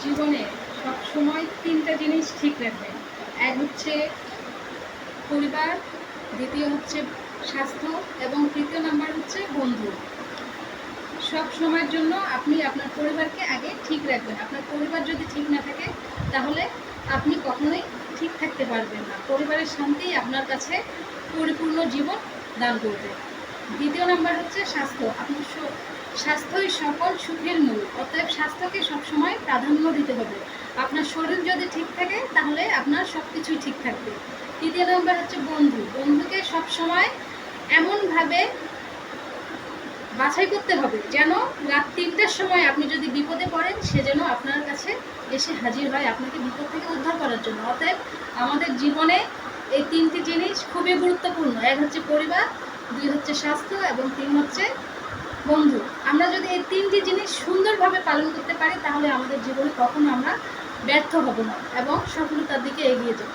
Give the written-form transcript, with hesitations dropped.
জীবনে সবসময় তিনটা জিনিস ঠিক রাখবেন। এক হচ্ছে পরিবার, দ্বিতীয় হচ্ছে স্বাস্থ্য এবং তৃতীয় নাম্বার হচ্ছে বন্ধু। সব সময়ের জন্য আপনি আপনার পরিবারকে আগে ঠিক রাখবেন। আপনার পরিবার যদি ঠিক না থাকে তাহলে আপনি কখনোই ঠিক থাকতে পারবেন না। পরিবারের শান্তিই আপনার কাছে পরিপূর্ণ জীবন দান করবে। দ্বিতীয় নাম্বার হচ্ছে স্বাস্থ্য। আপনার স্বাস্থ্যই সকল সুখের মূল, অতএব স্বাস্থ্যকে সবসময় প্রাধান্য দিতে হবে। আপনার শরীর যদি ঠিক থাকে তাহলে আপনার সব কিছুই ঠিক থাকবে। তৃতীয় নাম্বার হচ্ছে বন্ধু। বন্ধুকে সবসময় এমনভাবে বাছাই করতে হবে যেন রাত 3টার সময় আপনি যদি বিপদে পড়েন সে যেন আপনার কাছে এসে হাজির হয় আপনাকে বিপদ থেকে উদ্ধার করার জন্য। অতএব আমাদের জীবনে এই তিনটি জিনিস খুবই গুরুত্বপূর্ণ। এক হচ্ছে পরিবার, দুই হচ্ছে স্বাস্থ্য এবং তিন হচ্ছে বন্ধু। আমরা যদি এই তিনটি জিনিস সুন্দরভাবে পালন করতে পারি তাহলে আমাদের জীবনে কখনো আমরা ব্যর্থ হব না এবং সফলতার দিকে এগিয়ে যাব।